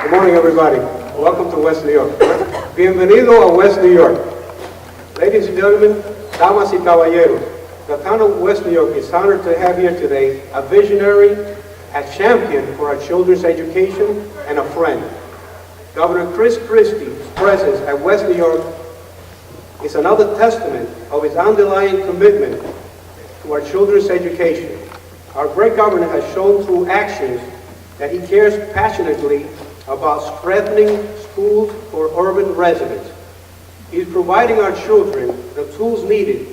Good morning, everybody. Welcome to West New York. Bienvenido a West New York. Ladies and gentlemen, damas y caballeros, the town of West New York is honored to have here today a visionary, a champion for our children's education, and a friend. Governor Christie's presence at West New York is another testament of his underlying commitment to our children's education. Our great governor has shown through actions that he cares passionately about strengthening schools for urban residents. He is providing our children the tools needed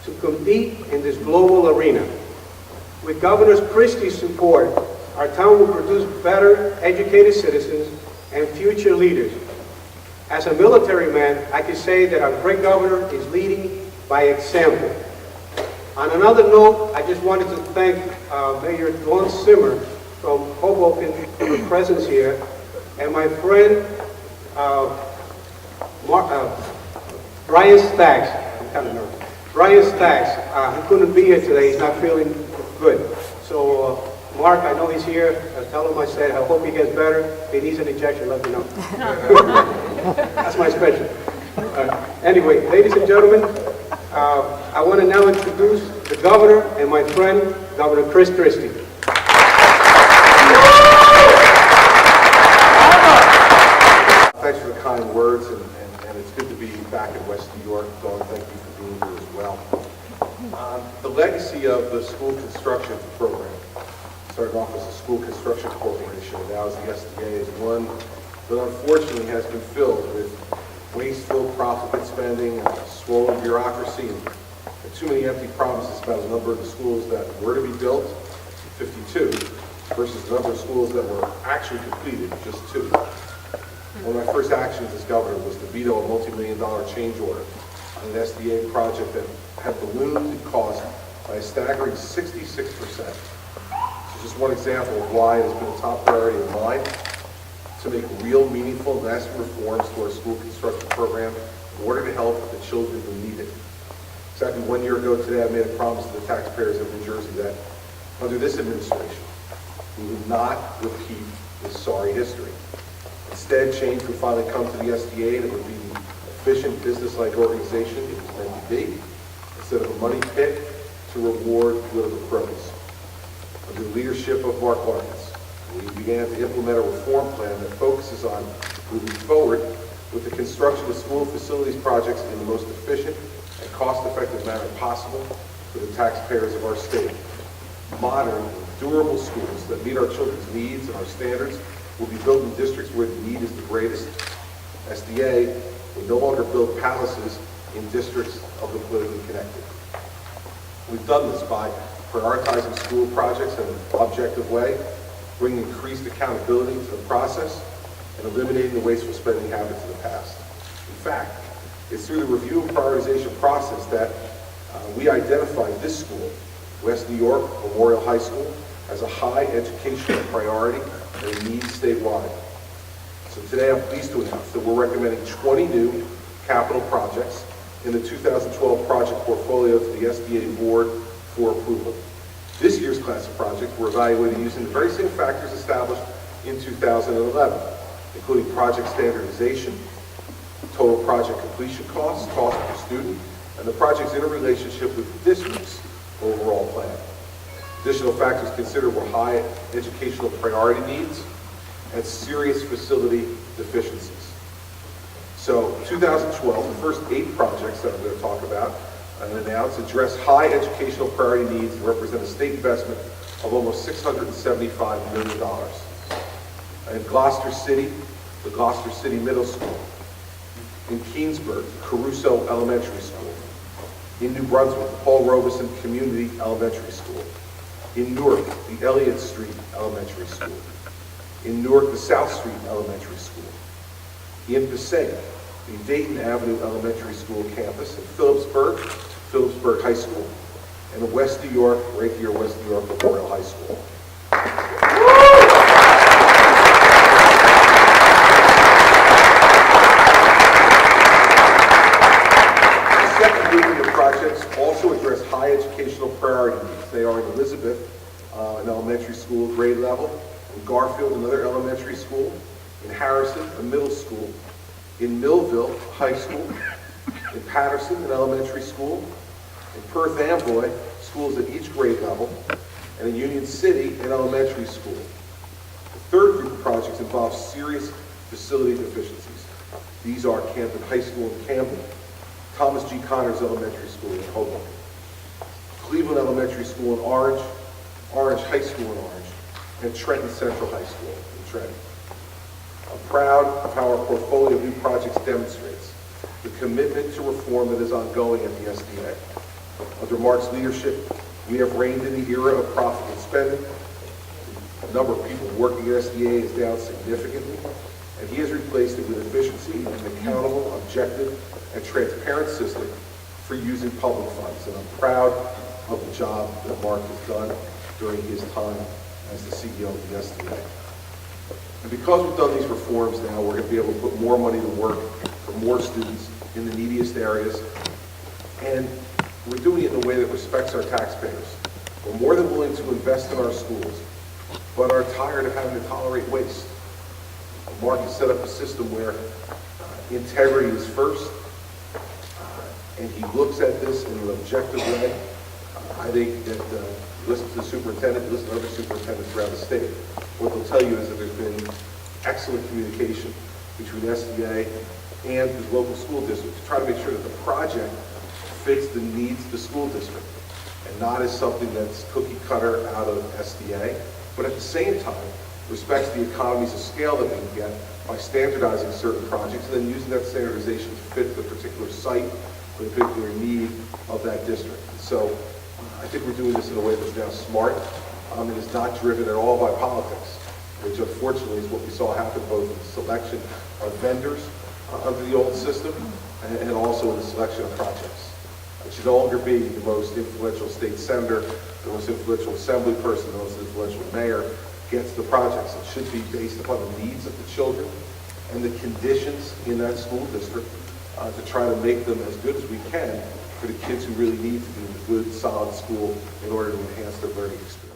to compete in this global arena. With Governor Christie's support, our town will produce better educated citizens and future leaders. As a military man, I can say that our great governor is leading by example. On another note, I just wanted to thank Mayor Dawn Zimmer from Hoboken for her presence here, and my friend Brian Staggs. I'm kind of nervous. Brian Staggs, he couldn't be here today. He's not feeling good. So, Mark, I know he's here. Tell him I said I hope he gets better. If he needs an injection, let me know. That's my special. Anyway, ladies and gentlemen, I want to now introduce the governor and my friend, Governor Christie. Thanks for the kind words, and it's good to be back in West New York. Dawn, thank you for being here as well. The legacy of the school construction program, started off as a school construction corporation, and now as the SDA, is one that unfortunately has been filled with wasteful, profligate spending, and swollen bureaucracy, and too many empty promises about the number of the schools that were to be built, 52, versus the number of schools that were actually completed, just 2. One of my first actions as governor was to veto a multi-million-dollar change order on an SDA project that had ballooned in cost by a staggering 66%. It's just one example of why it has been a top priority of mine to make real, meaningful, lasting reforms to our school construction program in order to help the children who need it. Exactly 1 year ago today, I made a promise to the taxpayers of New Jersey that under this administration, we would not repeat this sorry history. Instead, change would finally come to the SDA, and it would be the efficient, business-like organization it was meant to be, instead of a money pit to reward political criminals. Under the leadership of Mark Marcus, we began to implement a reform plan that focuses on moving forward with the construction of school facilities projects in the most efficient and cost-effective manner possible for the taxpayers of our state. Modern, durable schools that meet our children's needs and our standards will be built in districts where the need is the greatest. SDA will no longer build palaces in districts of the politically connected. We've done this by prioritizing school projects in an objective way, bringing increased accountability to the process, and eliminating the wasteful spending habits of the past. In fact, it's through the review and prioritization process that we identified this school, West New York Memorial High School, as a high educational priority and a need statewide. So today I'm pleased to announce that we're recommending 20 new capital projects in the 2012 project portfolio to the SBA board for approval. This year's class of projects were evaluated using the very same factors established in 2011, including project standardization, total project completion costs, cost per student, and the project's interrelationship with the district's overall plan. Additional factors considered were high educational priority needs and serious facility deficiencies. So 2012, the first 8 projects that I'm going to talk about and announce address high educational priority needs and represent a state investment of almost $675 million. In Gloucester City, the Gloucester City Middle School. In Keensburg, Caruso Elementary School. In New Brunswick, the Paul Robeson Community Elementary School. In Newark, the Elliott Street Elementary School. In Newark, the South Street Elementary School. In Passaic, the Dayton Avenue Elementary School campus. In Phillipsburg High School. And in West New York, right here, West New York Memorial High School. The second grouping of projects also address high educational priority needs. They are in Elizabeth, an elementary school grade level, in Garfield, another elementary school, In Harrison, a middle school. In Millville, high school. In Patterson, an elementary school. In Perth Amboy, schools at each grade level. And in Union City, an elementary school. The third group of projects involves serious facility deficiencies. These are Camden High School in Camden, Thomas G. Connors Elementary School in Hoboken, Cleveland Elementary School in Orange, Orange High School in Orange, and Trenton Central High School in Trenton. I'm proud of how our portfolio of new projects demonstrates the commitment to reform that is ongoing at the SDA. Under Mark's leadership, we have reined in the era of profitable spending. The number of people working at SDA is down significantly, and he has replaced it with efficiency and an accountable, objective, and transparent system for using public funds. And I'm proud of the job that Mark has done during his time as the CEO of the SDA. And because we've done these reforms now, we're going to be able to put more money to work for more students in the neediest areas. And we're doing it in a way that respects our taxpayers. We're more than willing to invest in our schools, but are tired of having to tolerate waste. Mark has set up a system where integrity is first, and he looks at this in an objective way. I think that listen to the superintendent, listen to other superintendents around the state. What they'll tell you is that there's been excellent communication between SDA and the local school district to try to make sure that the project fits the needs of the school district and not as something that's cookie cutter out of SDA, but at the same time respects the economies of scale that we can get by standardizing certain projects and then using that standardization to fit the particular site or the particular need of that district. And so I think we're doing this in a way that's now smart. It is not driven at all by politics, which unfortunately is what we saw happen both in the selection of vendors under the old system and also in the selection of projects. It should no longer be the most influential state senator, the most influential assembly person, the most influential mayor gets the projects. It should be based upon the needs of the children and the conditions in that school district to try to make them as good as we can for the kids who really need to be in a good, solid school in order to enhance their learning experience.